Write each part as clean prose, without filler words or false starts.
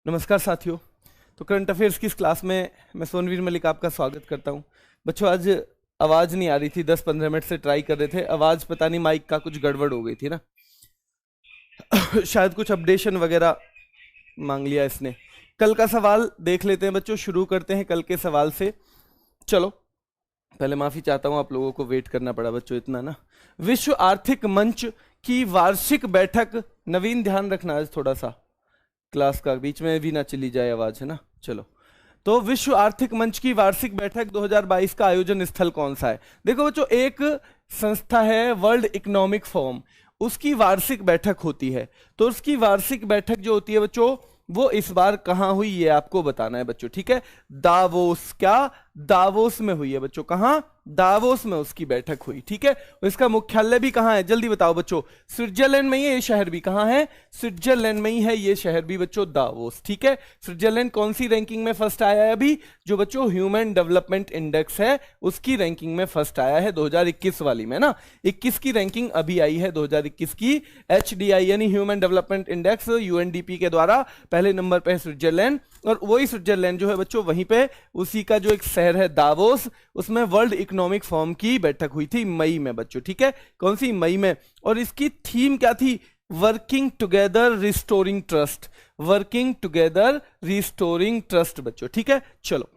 नमस्कार साथियों। तो करंट अफेयर्स की इस क्लास में मैं सोनवीर मलिक आपका स्वागत करता हूं। बच्चों आज आवाज़ नहीं आ रही थी, 10-15 मिनट से ट्राई कर रहे थे, आवाज़ पता नहीं माइक का कुछ गड़बड़ हो गई थी ना शायद कुछ अपडेशन वगैरह मांग लिया इसने। कल का सवाल देख लेते हैं बच्चों, शुरू करते हैं कल के सवाल से। चलो पहले माफ़ी चाहता हूं, आप लोगों को वेट करना पड़ा बच्चों इतना ना। विश्व आर्थिक मंच की वार्षिक बैठक, नवीन ध्यान रखना आज थोड़ा सा क्लास का, बीच में भी ना चली जाए आवाज, है ना। चलो, तो विश्व आर्थिक मंच की वार्षिक बैठक 2022 का आयोजन स्थल कौन सा है? देखो बच्चों, एक संस्था है वर्ल्ड इकोनॉमिक फोरम, उसकी वार्षिक बैठक होती है। तो उसकी वार्षिक बैठक जो होती है बच्चों, वो इस बार कहां हुई ये आपको बताना है बच्चों, ठीक है। दावोस, क्या दावोस में हुई है बच्चों? कहां? दावोस में उसकी बैठक हुई, ठीक है। और इसका मुख्यालय भी कहां है जल्दी बताओ बच्चों? स्विट्जरलैंड में ही है। ये शहर भी कहां है? स्विट्जरलैंड में ही है ये शहर भी बच्चों, दावोस, ठीक है। स्विट्जरलैंड कौन सी रैंकिंग में फर्स्ट आया है अभी? जो बच्चों ह्यूमन डेवलपमेंट इंडेक्स है उसकी रैंकिंग में फर्स्ट आया है 2021 वाली में ना। 21 की रैंकिंग अभी आई है 2021 की। HDI यानी ह्यूमन डेवलपमेंट इंडेक्स UNDP के द्वारा पहले नंबर पे है स्विट्जरलैंड। और वही स्विट्जरलैंड जो है बच्चों, वहीं पे उसी का जो एक शहर है दावोस, उसमें वर्ल्ड इकोनॉमिक फोरम की बैठक हुई थी मई में बच्चों, ठीक है। कौन सी? मई में। और इसकी थीम क्या थी? Working together restoring trust. Working together restoring trust बच्चों, ठीक है। चलो,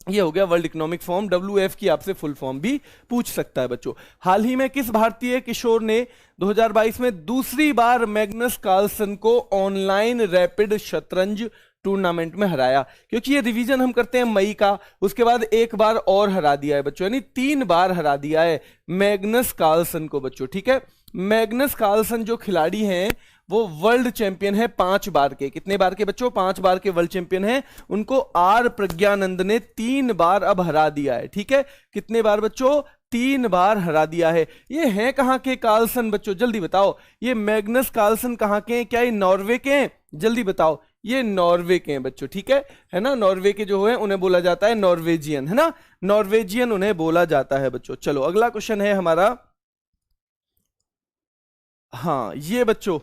ये हो गया वर्ल्ड इकोनॉमिक फोरम। WF की आपसे फुल फॉर्म भी पूछ सकता है बच्चों। हाल ही में किस भारतीय किशोर ने 2022 में दूसरी बार मैग्नस कार्लसन को ऑनलाइन रैपिड शतरंज टूर्नामेंट में हराया? क्योंकि ये रिवीजन हम करते हैं मई का, उसके बाद एक बार और हरा दिया है बच्चों, यानी 3 बार हरा दिया है मैग्नस कार्लसन को बच्चों, ठीक है। मैग्नस कार्लसन जो खिलाड़ी हैं वो वर्ल्ड चैंपियन है 5 बार के। कितने बार के बच्चों? 5 बार के वर्ल्ड चैंपियन हैं। उनको आर प्रज्ञानंद ने 3 बार अब हरा दिया है, ठीक है। कितने बार बच्चों? 3 बार हरा दिया है। ये हैं कहां के कार्लसन बच्चों, जल्दी बताओ? ये मैग्नस कार्लसन कहां के हैं? क्या ये नॉर्वे के हैं? जल्दी बताओ। ये नॉर्वे के हैं बच्चों, ठीक है ना। नॉर्वे के जो है उन्हें बोला जाता है नॉर्वेजियन, है ना। नॉर्वेजियन उन्हें बोला जाता है बच्चों। चलो अगला क्वेश्चन है हमारा। हाँ ये बच्चों,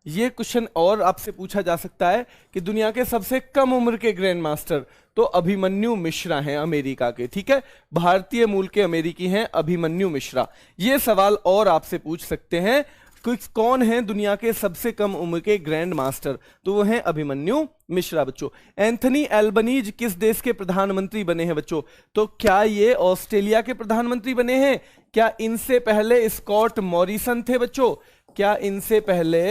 ये क्वेश्चन और आपसे पूछा जा सकता है कि दुनिया के सबसे कम उम्र के ग्रैंड मास्टर तो अभिमन्यु मिश्रा हैं अमेरिका के, ठीक है। भारतीय मूल के अमेरिकी हैं अभिमन्यु मिश्रा। ये सवाल और आपसे पूछ सकते हैं कौन है दुनिया के सबसे कम उम्र के ग्रैंड मास्टर, तो वो हैं अभिमन्यु मिश्रा बच्चों। एंथनी एल्बनीज किस देश के प्रधानमंत्री बने हैं बच्चों? तो क्या ये ऑस्ट्रेलिया के प्रधानमंत्री बने हैं? क्या इनसे पहले स्कॉट मॉरिसन थे बच्चों? क्या इनसे पहले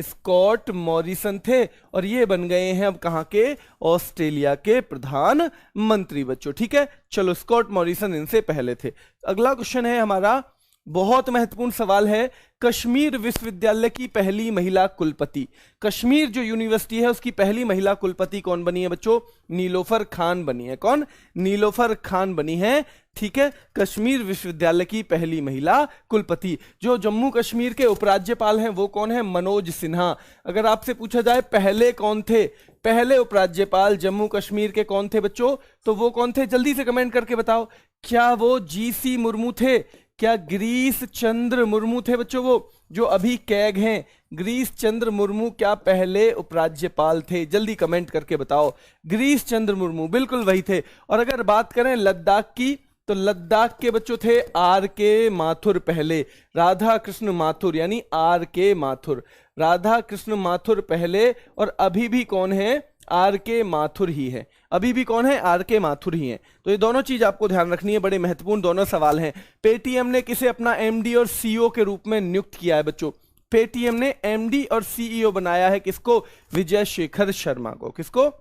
स्कॉट मॉरिसन थे? और ये बन गए हैं अब कहां के? ऑस्ट्रेलिया के प्रधानमंत्री बच्चों, ठीक है। चलो, स्कॉट मॉरिसन इनसे पहले थे। अगला क्वेश्चन है हमारा, बहुत महत्वपूर्ण सवाल है। कश्मीर विश्वविद्यालय की पहली महिला कुलपति, कश्मीर जो यूनिवर्सिटी है उसकी पहली महिला कुलपति कौन बनी है बच्चों? नीलोफर खान बनी है। कौन? नीलोफर खान बनी है, ठीक है। कश्मीर विश्वविद्यालय की पहली महिला कुलपति। जो जम्मू कश्मीर के उपराज्यपाल हैं वो कौन है? मनोज सिन्हा। अगर आपसे पूछा जाए पहले कौन थे, पहले उपराज्यपाल जम्मू कश्मीर के कौन थे बच्चों, तो वो कौन थे? जल्दी से कमेंट करके बताओ। क्या वो GC मुर्मू थे? क्या गिरीश चंद्र मुर्मू थे बच्चों? वो जो अभी कैग हैं, गिरीश चंद्र मुर्मू क्या पहले उपराज्यपाल थे? जल्दी कमेंट करके बताओ। गिरीश चंद्र मुर्मू बिल्कुल वही थे। और अगर बात करें लद्दाख की, तो लद्दाख के बच्चों थे RK माथुर पहले, राधा कृष्ण माथुर यानी RK माथुर, राधा कृष्ण माथुर पहले। और अभी भी कौन है? RK माथुर ही है। अभी भी कौन है? RK माथुर ही है। तो ये दोनों चीज आपको ध्यान रखनी है, बड़े महत्वपूर्ण दोनों सवाल हैं। पेटीएम ने किसे अपना MD और CEO के रूप में नियुक्त किया है बच्चों? पेटीएम ने MD और CEO बनाया है किसको? विजय शेखर शर्मा को। किसको?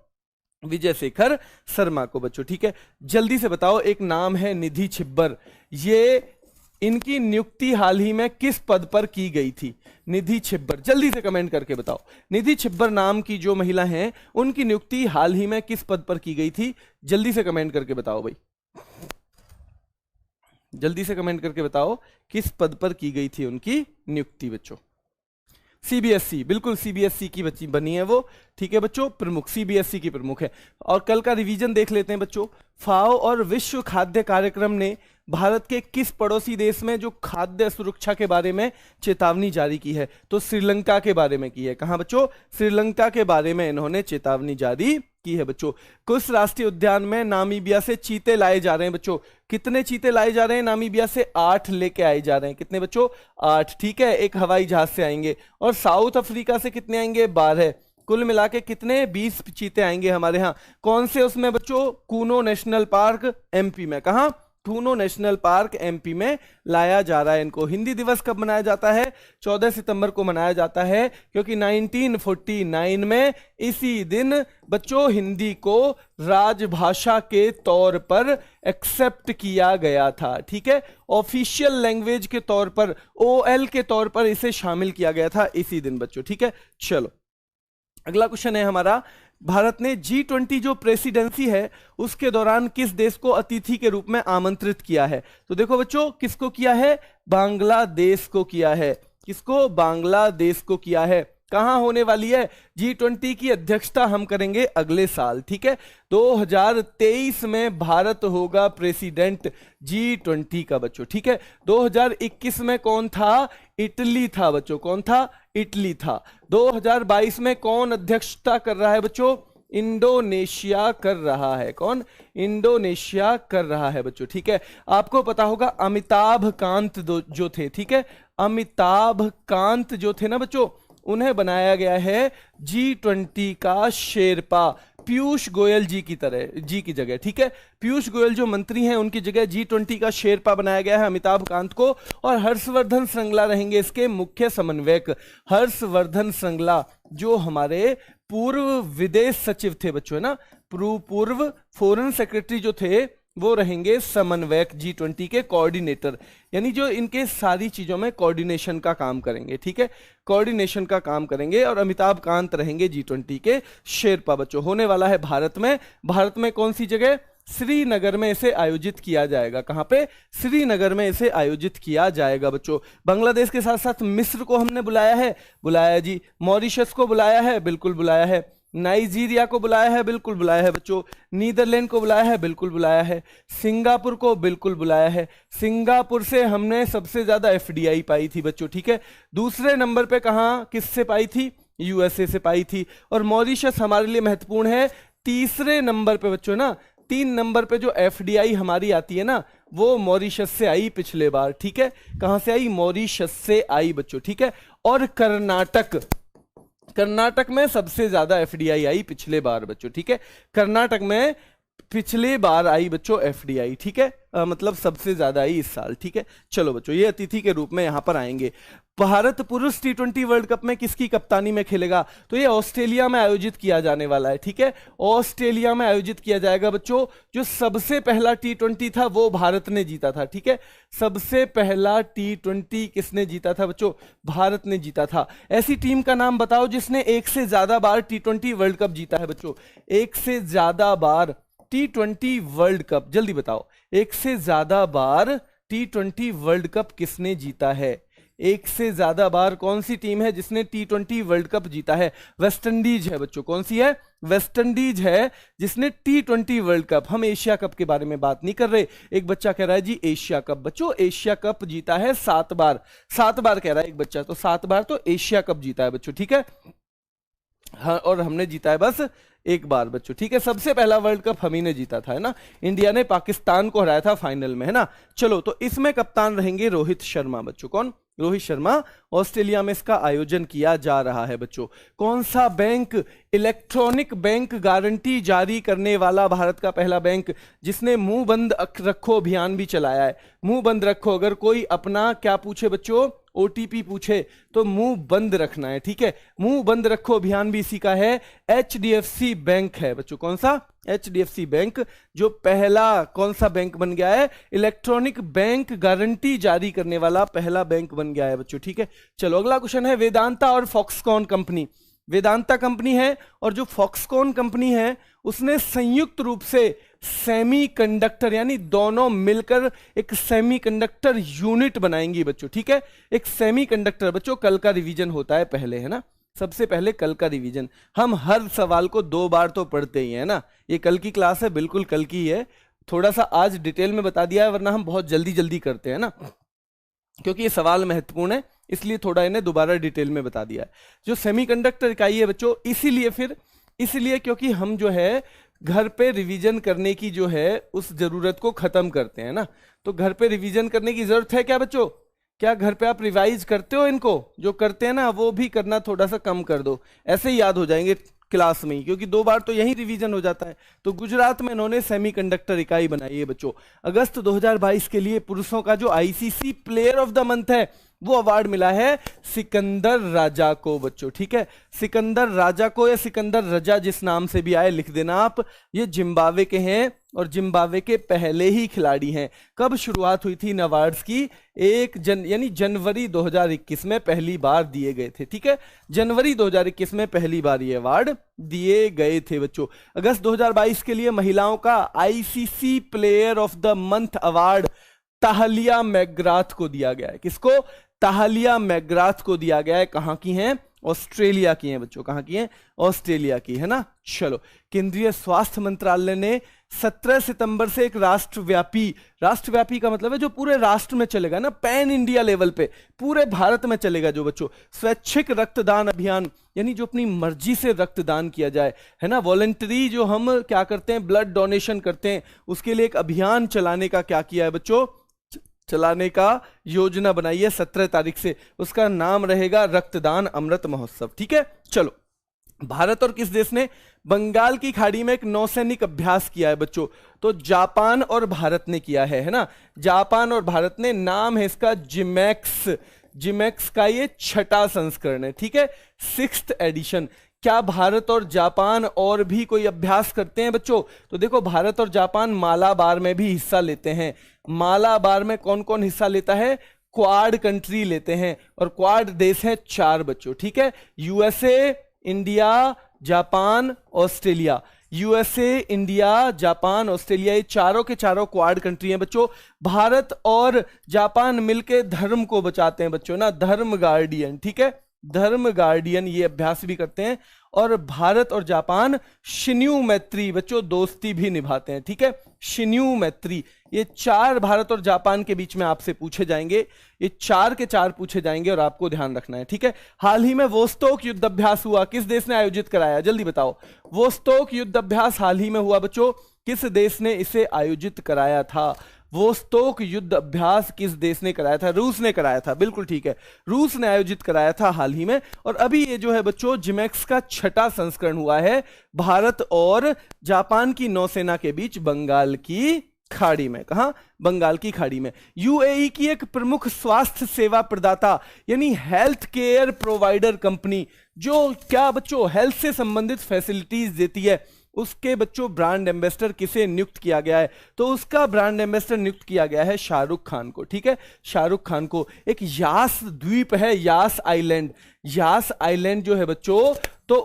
विजय शेखर शर्मा को बच्चों, ठीक है। जल्दी से बताओ, एक नाम है निधि छिब्बर, ये इनकी नियुक्ति हाल ही में किस पद पर की गई थी? निधि छिब्बर, जल्दी से कमेंट करके बताओ। निधि छिब्बर नाम की जो महिला हैं उनकी नियुक्ति हाल ही में किस पद पर की गई थी? जल्दी से कमेंट करके बताओ भाई, जल्दी से कमेंट करके बताओ किस पद पर की गई थी उनकी नियुक्ति बच्चों? CBSE, बिल्कुल CBSE की बच्ची बनी है वो, ठीक है बच्चों। प्रमुख CBSE की प्रमुख है। और कल का रिवीजन देख लेते हैं बच्चों। FAO और विश्व खाद्य कार्यक्रम ने भारत के किस पड़ोसी देश में जो खाद्य सुरक्षा के बारे में चेतावनी जारी की है? तो श्रीलंका के बारे में की है। कहां बच्चों? श्रीलंका के बारे में इन्होंने चेतावनी जारी की है बच्चों। किस राष्ट्रीय उद्यान में नामीबिया से चीते लाए जा रहे हैं बच्चों? कितने चीते लाए जा रहे हैं नामीबिया से? 8 लेके आए जा रहे हैं। कितने बच्चों? 8। ठीक है, एक हवाई जहाज से आएंगे। और साउथ अफ्रीका से कितने आएंगे? 12। कुल मिला के कितने? 20 चीते आएंगे हमारे यहाँ। कौन से उसमें बच्चों? कूनो नेशनल पार्क एमपी में। कहां? कूनो नेशनल पार्क एमपी में लाया जा रहा है इनको। हिंदी दिवस कब मनाया जाता है? 14 सितंबर को मनाया जाता है, क्योंकि 1949 में इसी दिन बच्चों हिंदी को राजभाषा के तौर पर एक्सेप्ट किया गया था। ठीक है, ऑफिशियल लैंग्वेज के तौर पर, ओएल के तौर पर इसे शामिल किया गया था इसी दिन बच्चों। ठीक है, चलो अगला क्वेश्चन है हमारा, भारत ने G20 जो प्रेसिडेंसी है उसके दौरान किस देश को अतिथि के रूप में आमंत्रित किया है? तो देखो बच्चों, किसको किया है? बांग्लादेश को किया है। किसको? बांग्लादेश को किया है। कहां होने वाली है? G20 की अध्यक्षता हम करेंगे अगले साल। ठीक है, 2023 में भारत होगा प्रेसिडेंट G20 का बच्चों। ठीक है, 2021 में कौन था? इटली था बच्चों। कौन था? इटली था। 2022 में कौन अध्यक्षता कर रहा है बच्चों? इंडोनेशिया कर रहा है। कौन? इंडोनेशिया कर रहा है बच्चों। ठीक है, आपको पता होगा अमिताभ कांत जो थे, ठीक है, अमिताभ कांत जो थे ना बच्चों, उन्हें बनाया गया है G20 का शेरपा, पीयूष गोयल जी की तरह, जी की जगह। ठीक है, पीयूष गोयल जो मंत्री हैं उनकी जगह G20 का शेरपा बनाया गया है अमिताभ कांत को। और हर्षवर्धन श्रृंगला रहेंगे इसके मुख्य समन्वयक। हर्षवर्धन श्रृंगला जो हमारे पूर्व विदेश सचिव थे बच्चों, है ना, पूर्व फॉरेन सेक्रेटरी जो थे, वो रहेंगे समन्वयक, G20 के कोऑर्डिनेटर, यानी जो इनके सारी चीजों में कोऑर्डिनेशन का काम करेंगे। ठीक है, कोऑर्डिनेशन का काम करेंगे। और अमिताभ कांत रहेंगे G20 के शेरपा बच्चों। होने वाला है भारत में। भारत में कौन सी जगह? श्रीनगर में इसे आयोजित किया जाएगा। कहां पे? श्रीनगर में इसे आयोजित किया जाएगा बच्चों। बांग्लादेश के साथ साथ मिस्र को हमने बुलाया है, बुलाया जी। मॉरिशस को बुलाया है, बिल्कुल बुलाया है। नाइजीरिया को बुलाया है, बिल्कुल बुलाया है बच्चों। नीदरलैंड को बुलाया है, बिल्कुल बुलाया है। सिंगापुर को बिल्कुल बुलाया है। सिंगापुर से हमने सबसे ज्यादा एफडीआई पाई थी बच्चों। ठीक है, दूसरे नंबर पे कहां किससे पाई थी? यूएसए से पाई थी। और मॉरिशस हमारे लिए महत्वपूर्ण है तीसरे नंबर पे बच्चों ना। 3 नंबर पे जो एफडीआई हमारी आती है ना, वो मॉरिशस से आई पिछले बार। ठीक है, कहां से आई? मॉरिशस से आई बच्चों। ठीक है, और कर्नाटक में सबसे ज्यादा एफडीआई आई पिछले बार बच्चों। ठीक है, कर्नाटक में पिछले बार आई बच्चों एफडीआई। ठीक है, मतलब सबसे ज्यादा आई इस साल। ठीक है, चलो बच्चों, ये अतिथि के रूप में यहां पर आएंगे। भारत पुरुष T20 वर्ल्ड कप में किसकी कप्तानी में खेलेगा? तो ये ऑस्ट्रेलिया में आयोजित किया जाने वाला है। ठीक है, ऑस्ट्रेलिया में आयोजित किया जाएगा बच्चों। जो सबसे पहला T20 था वो भारत ने जीता था। ठीक है, सबसे पहला T20 किसने जीता था बच्चों? भारत ने जीता था। ऐसी टीम का नाम बताओ जिसने एक से ज्यादा बार T20 वर्ल्ड कप जीता है बच्चों। एक से ज्यादा बार T20 वर्ल्ड कप, जल्दी बताओ, एक से ज्यादा बार T20 वर्ल्ड कप किसने जीता है? एक से ज्यादा बार कौन सी टीम है जिसने T20 वर्ल्ड कप जीता है? वेस्ट इंडीज है बच्चों। कौन सी है? वेस्ट इंडीज है जिसने T20 वर्ल्ड कप। हम एशिया कप के बारे में बात नहीं कर रहे। एक बच्चा कह रहा है जी एशिया कप। बच्चों एशिया कप जीता है 7 बार, 7 बार कह रहा है एक बच्चा, तो 7 बार तो एशिया कप जीता है बच्चों। ठीक है, हाँ, और हमने जीता है बस 1 बार बच्चों। ठीक है, सबसे पहला वर्ल्ड कप हम ही ने जीता था, है ना। इंडिया ने पाकिस्तान को हराया था फाइनल में, है ना। चलो, तो इसमें कप्तान रहेंगे रोहित शर्मा बच्चों। कौन? रोहित शर्मा। ऑस्ट्रेलिया में इसका आयोजन किया जा रहा है बच्चों। कौन सा बैंक इलेक्ट्रॉनिक बैंक गारंटी जारी करने वाला भारत का पहला बैंक, जिसने मुंह बंद रखो अभियान भी चलाया है? मुंह बंद रखो, अगर कोई अपना क्या पूछे बच्चों, ओटीपी पूछे तो मुंह बंद रखना है। ठीक है, मुंह बंद रखो अभियान भी इसी का है। HDFC बैंक है बच्चों। कौन सा? HDFC बैंक, जो पहला कौन सा बैंक बन गया है? इलेक्ट्रॉनिक बैंक गारंटी जारी करने वाला पहला बैंक बन गया है बच्चों। ठीक है, चलो अगला क्वेश्चन है, वेदांता और फॉक्सकॉन कंपनी। वेदांता कंपनी है और जो फॉक्सकॉन कंपनी है उसने संयुक्त रूप से सेमीकंडक्टर, यानी दोनों मिलकर एक सेमीकंडक्टर यूनिट बनाएंगी बच्चों। ठीक है, एक सेमीकंडक्टर। बच्चों कल का रिवीजन होता है पहले, है ना, सबसे पहले कल का रिवीजन। हम हर सवाल को 2 बार तो पढ़ते ही है ना। ये कल की क्लास है, बिल्कुल कल की है। थोड़ा सा आज डिटेल में बता दिया है, वरना हम बहुत जल्दी जल्दी करते हैं ना, क्योंकि ये सवाल महत्वपूर्ण है, इसलिए थोड़ा इन्हें दोबारा डिटेल में बता दिया है। जो सेमीकंडक्टर इकाई है बच्चों, इसीलिए क्योंकि हम जो है घर पे रिवीजन करने की जो है उस जरूरत को खत्म करते हैं ना। तो घर पे रिवीजन करने की जरूरत है क्या बच्चों? क्या घर पे आप रिवाइज करते हो? इनको जो करते हैं ना वो भी करना थोड़ा सा कम कर दो, ऐसे ही याद हो जाएंगे क्लास में ही, क्योंकि 2 बार तो यही रिवीजन हो जाता है। तो गुजरात में इन्होंने सेमीकंडक्टर इकाई बनाई है बच्चों। अगस्त 2022 के लिए पुरुषों का जो ICC player of the month है वो अवार्ड मिला है सिकंदर राजा को बच्चों, ठीक है। सिकंदर राजा को या सिकंदर रजा, जिस नाम से भी आए लिख देना आप। ये जिम्बाब्वे के हैं और जिम्बाब्वे के पहले ही खिलाड़ी हैं। कब शुरुआत हुई थी इन अवार्ड्स की? यानी जनवरी 2021 में पहली बार दिए गए थे, ठीक है। जनवरी 2021 में पहली बार ये अवार्ड दिए गए थे बच्चों। अगस्त 2022 के लिए महिलाओं का ICC player of the month award Tahlia McGrath को दिया गया है। किसको? ताहलिया मैकग्राथ को दिया गया है। कहां की हैं? ऑस्ट्रेलिया की हैं बच्चों। कहां की हैं? ऑस्ट्रेलिया की, है ना। चलो, केंद्रीय स्वास्थ्य मंत्रालय ने 17 सितंबर से एक राष्ट्रव्यापी का मतलब है जो पूरे राष्ट्र में चलेगा ना, पैन इंडिया लेवल पे पूरे भारत में चलेगा जो बच्चों, स्वैच्छिक रक्तदान अभियान, यानी जो अपनी मर्जी से रक्तदान किया जाए, है ना। वॉलंटरी जो हम क्या करते हैं, ब्लड डोनेशन करते हैं, उसके लिए एक अभियान चलाने का क्या किया है बच्चों? चलाने का योजना बनाई है 17 तारीख से। उसका नाम रहेगा रक्तदान अमृत महोत्सव, ठीक है। चलो, भारत और किस देश ने बंगाल की खाड़ी में एक नौसैनिक अभ्यास किया है बच्चों? तो जापान और भारत ने किया है ना। जापान और भारत ने, नाम है इसका जिमैक्स का ये 6ठा संस्करण है, ठीक है, 6th एडिशन। क्या भारत और जापान और भी कोई अभ्यास करते हैं बच्चों? तो देखो, भारत और जापान मालाबार में भी हिस्सा लेते हैं। मालाबार में कौन कौन हिस्सा लेता है? क्वाड कंट्री लेते हैं, और क्वाड देश हैं 4 बच्चों, ठीक है। USA, India, Japan, Australia. USA, India, Japan, Australia, ये चारों के चारों क्वाड कंट्री हैं बच्चों। भारत और जापान मिलके धर्म को बचाते हैं बच्चों ना, धर्म गार्डियन, ठीक है, धर्म गार्डियन ये अभ्यास भी करते हैं। और भारत और जापान शिन्यू मैत्री बच्चों, दोस्ती भी निभाते हैं, ठीक है, शिन्यू मैत्री। ये 4 भारत और जापान के बीच में आपसे पूछे जाएंगे, ये 4 के 4 पूछे जाएंगे और आपको ध्यान रखना है, ठीक है। हाल ही में वोस्तोक युद्ध अभ्यास हुआ, किस देश ने आयोजित कराया? जल्दी बताओ। वोस्तोक युद्ध अभ्यास हाल ही में हुआ बच्चों, किस देश ने इसे आयोजित कराया था? वोस्तोक युद्ध अभ्यास किस देश ने कराया था? रूस ने कराया था, बिल्कुल ठीक है, रूस ने आयोजित कराया था हाल ही में। और अभी ये जो है बच्चों जिमैक्स का 6ठा संस्करण हुआ है भारत और जापान की नौसेना के बीच बंगाल की खाड़ी में। कहां? बंगाल की खाड़ी में। यूएई की एक प्रमुख स्वास्थ्य सेवा प्रदाता यानी हेल्थ केयर प्रोवाइडर कंपनी, जो क्या बच्चों हेल्थ से संबंधित फैसिलिटीज देती है, उसके बच्चों ब्रांड एम्बेसडर किसे नियुक्त किया गया है? तो उसका ब्रांड एम्बेसडर नियुक्त किया गया है शाहरुख खान को, ठीक है, शाहरुख खान को। एक यास द्वीप है, यास आइलैंड, यास आइलैंड जो है बच्चों, तो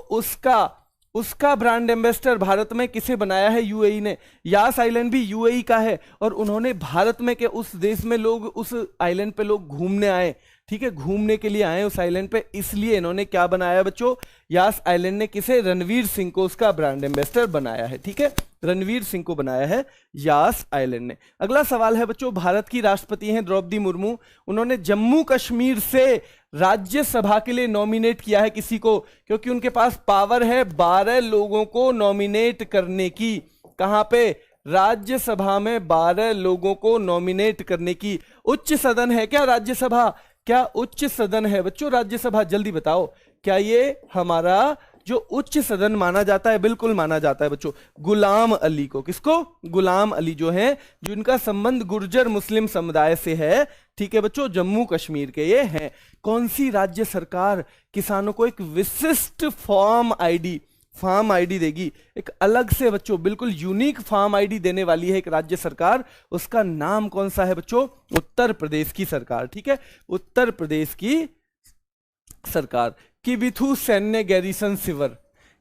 उसका ब्रांड एम्बेसडर भारत में किसे बनाया है? यूएई ने। यास आइलैंड भी यूएई का है, और उन्होंने भारत में के उस देश में लोग, उस आइलैंड पे लोग घूमने आए, ठीक है, घूमने के लिए आए उस आइलैंड पे, इसलिए इन्होंने क्या बनाया बच्चों? यास आइलैंड ने किसे? रणवीर सिंह को उसका ब्रांड एम्बेसडर बनाया है, ठीक है, रणवीर सिंह को बनाया है यास आइलैंड ने। अगला सवाल है बच्चों, भारत की राष्ट्रपति हैं द्रौपदी मुर्मू, उन्होंने जम्मू कश्मीर से राज्यसभा के लिए नॉमिनेट किया है किसी को? क्योंकि उनके पास पावर है 12 लोगों को नॉमिनेट करने की। कहां पे? राज्यसभा में 12 लोगों को नॉमिनेट करने की। उच्च सदन है क्या राज्यसभा? क्या उच्च सदन है बच्चों राज्यसभा? जल्दी बताओ, क्या ये हमारा जो उच्च सदन माना जाता है? बिल्कुल माना जाता है बच्चों। गुलाम अली को, किसको? गुलाम अली जो है, जिनका संबंध गुर्जर मुस्लिम समुदाय से है, ठीक है बच्चों, जम्मू कश्मीर के ये हैं। कौन सी राज्य सरकार किसानों को एक विशिष्ट फार्म आईडी देगी? एक अलग से बच्चों बिल्कुल यूनिक फार्म आईडी देने वाली है एक राज्य सरकार, उसका नाम कौन सा है बच्चों? उत्तर प्रदेश की सरकार, ठीक है, उत्तर प्रदेश की सरकार। किबिथु सैन्य गैरिसन शिविर,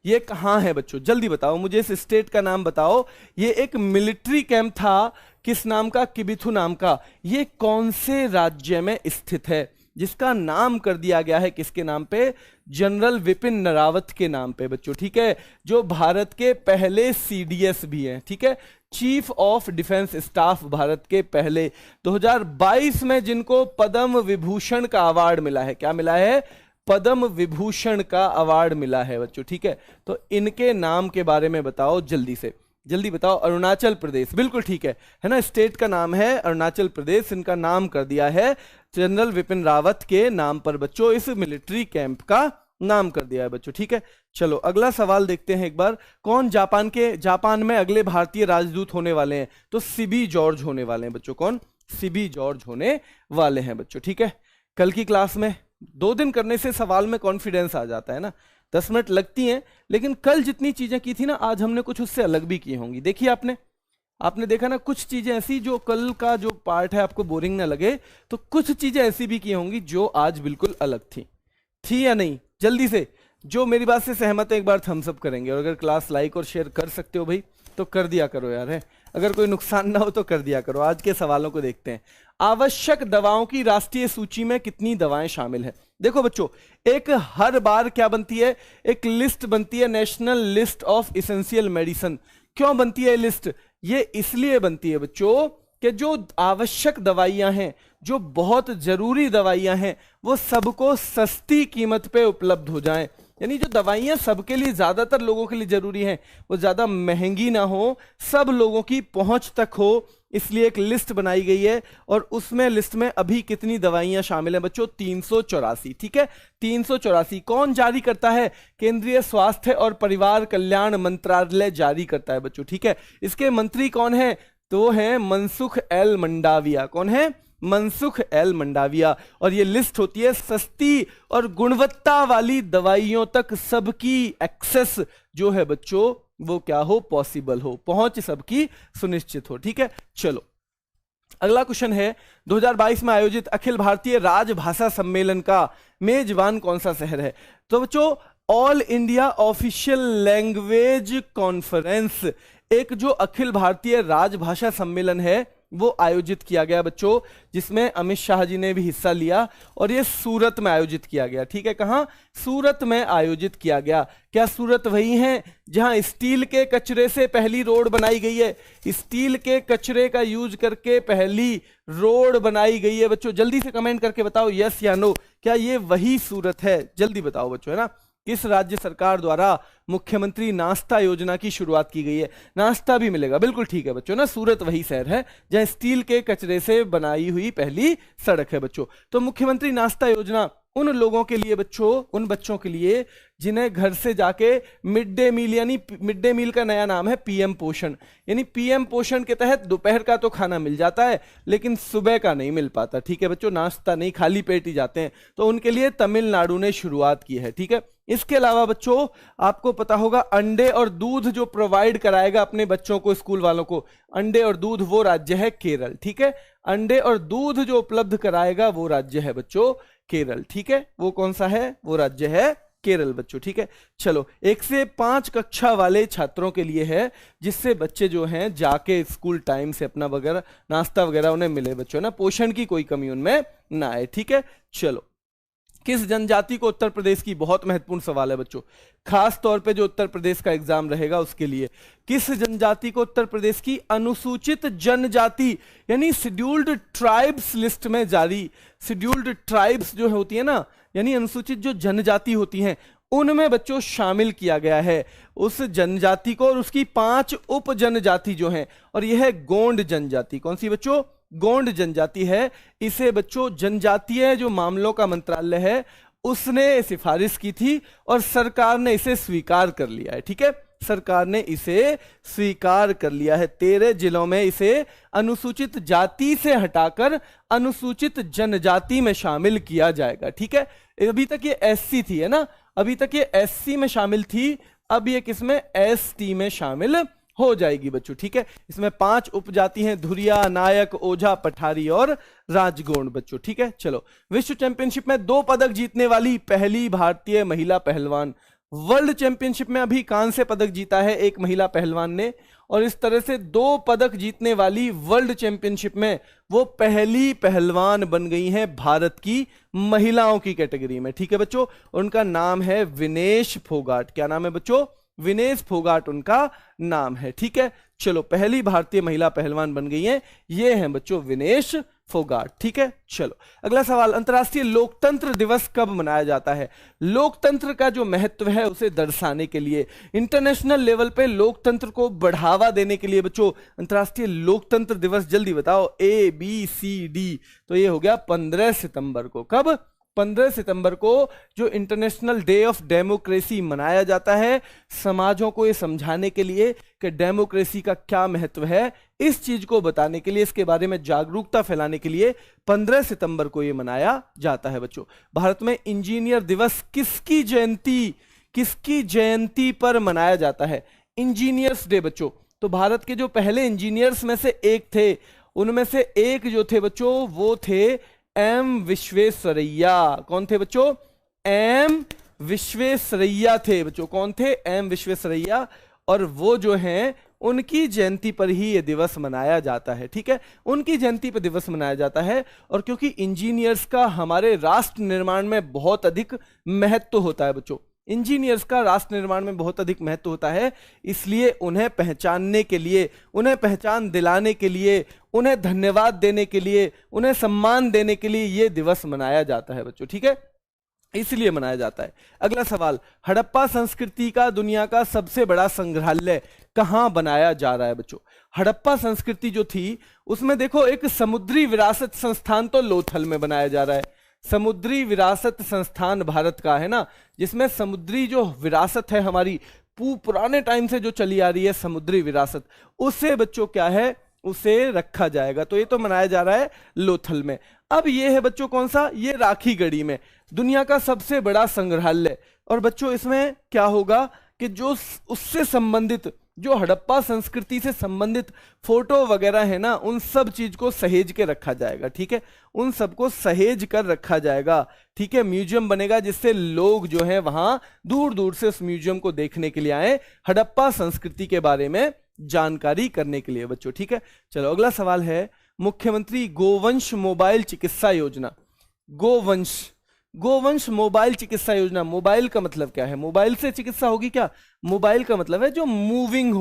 ये कहां है बच्चों? जल्दी बताओ मुझे, इस स्टेट का नाम बताओ। ये एक मिलिट्री कैंप था, किस नाम का? किबिथु नाम का। ये कौन से राज्य में स्थित है? जिसका नाम कर दिया गया है किसके नाम पे? जनरल विपिन रावत के नाम पे बच्चों, ठीक है, जो भारत के पहले सीडीएस भी हैं, ठीक है, chief of defence staff Bharat के पहले। 2022 में जिनको पद्म विभूषण का अवार्ड मिला है, क्या मिला है? पद्म विभूषण का अवार्ड मिला है बच्चों, ठीक है। तो इनके नाम के बारे में बताओ जल्दी से, जल्दी बताओ। अरुणाचल प्रदेश, बिल्कुल ठीक है ना, स्टेट का नाम है अरुणाचल प्रदेश, इनका नाम कर दिया है जनरल विपिन रावत के नाम पर बच्चों, इस मिलिट्री कैंप का नाम कर दिया है बच्चों, ठीक है। चलो अगला सवाल देखते हैं एक बार। कौन जापान में अगले भारतीय राजदूत होने वाले हैं? तो सीबी जॉर्ज होने वाले हैं बच्चों। कौन? सीबी जॉर्ज होने वाले हैं बच्चों, ठीक है। कल की क्लास में 2 दिन करने से सवाल में कॉन्फिडेंस आ जाता है ना, 10 मिनट लगती हैं, लेकिन कल जितनी चीजें की थी ना, आज हमने कुछ उससे अलग भी की होंगी। देखिए आपने देखा ना, कुछ चीजें ऐसी जो कल का जो पार्ट है आपको बोरिंग ना लगे, तो कुछ चीजें ऐसी भी की होंगी जो आज बिल्कुल अलग थी या नहीं? जल्दी से जो मेरी बात से सहमत है एक बार थम्स अप करेंगे, और अगर क्लास लाइक और शेयर कर सकते हो भाई तो कर दिया करो यार, है, अगर कोई नुकसान ना हो तो कर दिया करो। आज के सवालों को देखते हैं। आवश्यक दवाओं की राष्ट्रीय सूची में कितनी दवाएं शामिल हैं? देखो बच्चों, एक हर बार क्या बनती है? एक लिस्ट बनती है, national list of essential medicine. क्यों बनती है लिस्ट? ये इसलिए बनती है बच्चों कि जो आवश्यक दवाइयां हैं, जो बहुत जरूरी दवाइयां हैं, वो सबको सस्ती कीमत पे उपलब्ध हो जाएं। यानी जो दवाइयां सबके लिए, ज्यादातर लोगों के लिए जरूरी हैं, वो ज्यादा महंगी ना हो, सब लोगों की पहुंच तक हो, इसलिए एक लिस्ट बनाई गई है। और उसमें लिस्ट में अभी कितनी दवाइयां शामिल हैं बच्चों? 384, ठीक है, 384। कौन जारी करता है? केंद्रीय स्वास्थ्य और परिवार कल्याण मंत्रालय जारी करता है बच्चों, ठीक है। इसके मंत्री कौन है? तो है मनसुख एल मंडाविया। कौन है? मनसुख एल मंडाविया। और ये लिस्ट होती है सस्ती और गुणवत्ता वाली दवाइयों तक सबकी एक्सेस जो है बच्चों, वो क्या हो? पॉसिबल हो, पहुंच सबकी सुनिश्चित हो, ठीक है। चलो अगला क्वेश्चन है, 2022 में आयोजित अखिल भारतीय राजभाषा सम्मेलन का मेजबान कौन सा शहर है? तो बच्चों, all India official language conference, एक जो अखिल भारतीय राजभाषा सम्मेलन है वो आयोजित किया गया बच्चों, जिसमें अमित शाह जी ने भी हिस्सा लिया, और ये सूरत में आयोजित किया गया, ठीक है। कहां? सूरत में आयोजित किया गया। क्या सूरत वही है जहां स्टील के कचरे से पहली रोड बनाई गई है? स्टील के कचरे का यूज करके पहली रोड बनाई गई है बच्चों। जल्दी से कमेंट करके बताओ यस या नो, क्या ये वही सूरत है? जल्दी बताओ बच्चों, है ना। किस राज्य सरकार द्वारा मुख्यमंत्री नाश्ता योजना की शुरुआत की गई है? नाश्ता भी मिलेगा, बिल्कुल ठीक है बच्चों ना, सूरत वही शहर है जहां स्टील के कचरे से बनाई हुई पहली सड़क है बच्चों। तो मुख्यमंत्री नाश्ता योजना उन लोगों के लिए बच्चों, उन बच्चों के लिए जिन्हें घर से जाके मिड डे मील, यानी मिड डे मील का नया नाम है पीएम पोषण, यानी पीएम पोषण के तहत दोपहर का तो खाना मिल जाता है लेकिन सुबह का नहीं मिल पाता, ठीक है बच्चों, नाश्ता नहीं, खाली पेट ही जाते हैं। तो उनके लिए तमिलनाडु ने शुरुआत की है, ठीक है। इसके अलावा बच्चों आपको पता होगा, अंडे और दूध जो प्रोवाइड कराएगा अपने बच्चों को, स्कूल वालों को, अंडे और दूध, वो राज्य है केरल, ठीक है। अंडे और दूध जो उपलब्ध कराएगा वो राज्य है बच्चों केरल, ठीक है। वो कौन सा है? वो राज्य है केरल बच्चों, ठीक है। चलो 1 से 5 कक्षा वाले छात्रों के लिए है, जिससे बच्चे जो हैं जाके स्कूल टाइम से अपना वगैरह नाश्ता वगैरह उन्हें मिले बच्चों ना, पोषण की कोई कमी उनमें ना आए, ठीक है। चलो, किस जनजाति को उत्तर प्रदेश की, बहुत महत्वपूर्ण सवाल है बच्चों, खास तौर पे जो उत्तर प्रदेश का एग्जाम रहेगा उसके लिए, किस जनजाति को उत्तर प्रदेश की अनुसूचित जनजाति यानी शेड्यूल्ड ट्राइब्स लिस्ट में जारी, शेड्यूल्ड ट्राइब्स जो होती है ना, यानी अनुसूचित जो जनजाति होती हैं उनमें बच्चों शामिल किया गया है उस जनजाति को, और उसकी 5 उप जनजाति जो हैं, और यह है गोंड जनजाति। कौन सी बच्चों? गोंड जनजाति है। इसे बच्चों जनजातीय जो मामलों का मंत्रालय है उसने सिफारिश की थी और सरकार ने इसे स्वीकार कर लिया है, ठीक है। सरकार ने इसे स्वीकार कर लिया है। 13 जिलों में इसे अनुसूचित जाति से हटाकर अनुसूचित जनजाति में शामिल किया जाएगा, ठीक है। अभी तक ये एससी थी, है ना, अभी तक ये एससी में शामिल थी, अब ये किसमें? एसटी में शामिल हो जाएगी बच्चों, ठीक है। इसमें 5 उपजाति हैं, धुरिया, नायक, ओझा, पठारी और राजगोंड बच्चों, ठीक है। चलो, विश्व चैंपियनशिप में 2 पदक जीतने वाली पहली भारतीय महिला पहलवान, वर्ल्ड चैंपियनशिप में अभी कांस्य पदक जीता है एक महिला पहलवान ने, और इस तरह से 2 पदक जीतने वाली वर्ल्ड चैंपियनशिप में वो पहली पहलवान बन गई हैं भारत की महिलाओं की कैटेगरी में। ठीक है बच्चों, उनका नाम है विनेश फोगाट। क्या नाम है बच्चों? विनेश फोगाट उनका नाम है। ठीक है, चलो पहली भारतीय महिला पहलवान बन गई हैं, ये हैं बच्चों विनेश फोगाट। ठीक है, चलो अगला सवाल, अंतर्राष्ट्रीय लोकतंत्र दिवस कब मनाया जाता है? लोकतंत्र का जो महत्व है उसे दर्शाने के लिए, इंटरनेशनल लेवल पे लोकतंत्र को बढ़ावा देने के लिए बच्चों अंतर्राष्ट्रीय लोकतंत्र दिवस, जल्दी बताओ ABCD। तो ये हो गया 15 सितंबर को। कब? 15 सितंबर को जो इंटरनेशनल डे ऑफ डेमोक्रेसी मनाया जाता है, समाजों को ये समझाने के लिए कि डेमोक्रेसी का क्या महत्व है, इस चीज को बताने के लिए, इसके बारे में जागरूकता फैलाने के लिए 15 सितंबर को ये मनाया जाता है बच्चों। भारत में इंजीनियर दिवस किसकी जयंती पर मनाया जाता है? इंजीनियर्स डे बच्चों। तो भारत के जो पहले इंजीनियर्स में से एक थे, उनमें से एक जो थे बच्चों वो थे M विश्वेश्वरैया। कौन थे बच्चों? M विश्वेश्वरैया थे बच्चों। कौन थे? M विश्वेश्वरैया। और वो जो हैं उनकी जयंती पर ही ये दिवस मनाया जाता है। ठीक है, उनकी जयंती पर दिवस मनाया जाता है। और क्योंकि इंजीनियर्स का हमारे राष्ट्र निर्माण में बहुत अधिक महत्व होता है बच्चों, इंजीनियर्स का राष्ट्र निर्माण में बहुत अधिक महत्व होता है, इसलिए उन्हें पहचानने के लिए, उन्हें पहचान दिलाने के लिए, उन्हें धन्यवाद देने के लिए, उन्हें सम्मान देने के लिए यह दिवस मनाया जाता है बच्चों। ठीक है, इसलिए मनाया जाता है। अगला सवाल, हड़प्पा संस्कृति का दुनिया का सबसे बड़ा संग्रहालय कहां बनाया जा रहा है बच्चों? हड़प्पा संस्कृति जो थी उसमें देखो एक समुद्री विरासत संस्थान तो लोथल में बनाया जा रहा है। समुद्री विरासत संस्थान भारत का है ना, जिसमें समुद्री जो विरासत है हमारी पुराने टाइम से जो चली आ रही है समुद्री विरासत, उसे बच्चों क्या है, उसे रखा जाएगा। तो ये तो मनाया जा रहा है लोथल में। अब ये है बच्चों कौन सा? ये राखीगढ़ी में दुनिया का सबसे बड़ा संग्रहालय। और बच्चों इसमें क्या होगा कि जो उससे संबंधित, जो हड़प्पा संस्कृति से संबंधित फोटो वगैरह है ना, उन सब चीज को सहेज के रखा जाएगा। ठीक है, उन सबको सहेज कर रखा जाएगा। ठीक है, म्यूजियम बनेगा जिससे लोग जो है वहां दूर दूर से उस म्यूजियम को देखने के लिए आए, हड़प्पा संस्कृति के बारे में जानकारी करने के लिए बच्चों। ठीक है, चलो अगला सवाल है, मुख्यमंत्री गोवंश मोबाइल चिकित्सा योजना। गोवंश मोबाइल चिकित्सा योजना, मोबाइल का मतलब क्या है? मोबाइल से चिकित्सा होगी क्या? मोबाइल का मतलब है जो मूविंग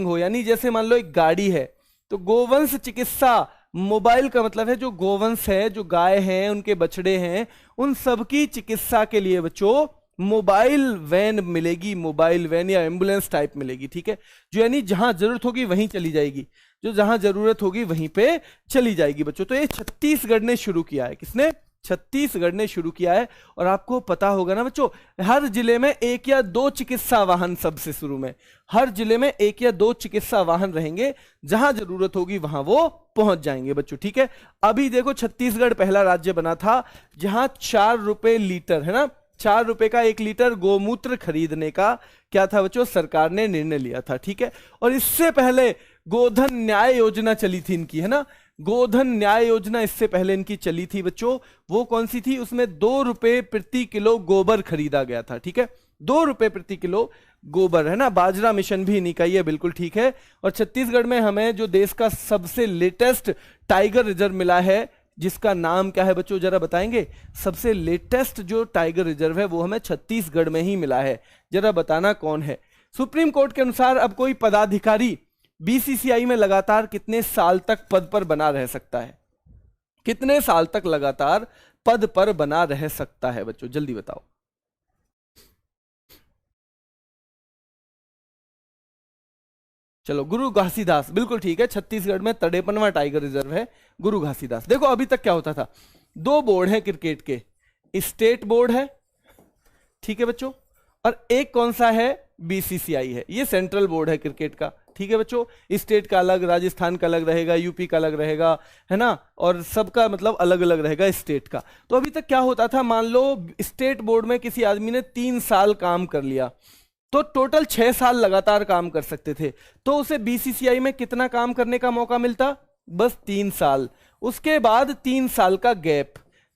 हो, यानी जैसे मान लो एक गाड़ी है, तो गोवंश चिकित्सा, मोबाइल का मतलब है जो गोवंश है, जो गाय हैं, उनके बछड़े हैं, उन सब की चिकित्सा के लिए बच्चों मोबाइल वैन मिलेगी, मोबाइल वैन या एम्बुलेंस टाइप मिलेगी। ठीक है, जो यानी जहां जरूरत होगी वहीं चली जाएगी, जो जहां जरूरत होगी वहीं पे चली जाएगी बच्चों। तो ये छत्तीसगढ़ ने शुरू किया है। किसने? छत्तीसगढ़ ने शुरू किया है। और आपको पता होगा ना बच्चों, हर जिले में 1 या 2 चिकित्सा वाहन, सबसे शुरू में हर जिले में 1 या 2 चिकित्सा वाहन रहेंगे, जहां जरूरत होगी वहां वो पहुंच जाएंगे बच्चों। ठीक है, अभी देखो छत्तीसगढ़ पहला राज्य बना था जहां 4 रुपए लीटर, है ना, 4 रुपए का 1 लीटर गोमूत्र खरीदने का क्या था बच्चों, सरकार ने निर्णय लिया था। ठीक है, और इससे पहले गोधन न्याय योजना चली थी इनकी, है ना, गोधन न्याय योजना इससे पहले इनकी चली थी बच्चों। वो कौन सी थी? उसमें 2 रुपए प्रति किलो गोबर खरीदा गया था। ठीक है, 2 रुपए प्रति किलो गोबर, है ना। बाजरा मिशन भी इन्हीं का ही है, बिल्कुल ठीक है। और छत्तीसगढ़ में हमें जो देश का सबसे लेटेस्ट टाइगर रिजर्व मिला है, जिसका नाम क्या है बच्चों, जरा बताएंगे? सबसे लेटेस्ट जो टाइगर रिजर्व है वो हमें छत्तीसगढ़ में ही मिला है, जरा बताना कौन है। सुप्रीम कोर्ट के अनुसार अब कोई पदाधिकारी बीसीसीआई में लगातार कितने साल तक पद पर बना रह सकता है? कितने साल तक लगातार पद पर बना रह सकता है बच्चों, जल्दी बताओ। चलो, गुरु घासीदास, बिल्कुल ठीक है, छत्तीसगढ़ में 53वां टाइगर रिजर्व है गुरु घासीदास। देखो अभी तक क्या होता था, 2 बोर्ड है क्रिकेट के, स्टेट बोर्ड है, ठीक है बच्चों, और एक कौन सा है, बीसीसीआई है, ये सेंट्रल बोर्ड है क्रिकेट का। ठीक है बच्चों, स्टेट का अलग, राजस्थान का अलग रहेगा, यूपी का अलग रहेगा, है ना, और सबका मतलब अलग अलग रहेगा स्टेट का। तो अभी तक क्या होता था, मान लो स्टेट बोर्ड में किसी आदमी ने 3 साल काम कर लिया, तो टोटल 6 साल लगातार काम कर सकते थे, तो उसे बीसीसीआई में कितना काम करने का मौका मिलता? बस 3 साल। उसके बाद 3 साल का गैप,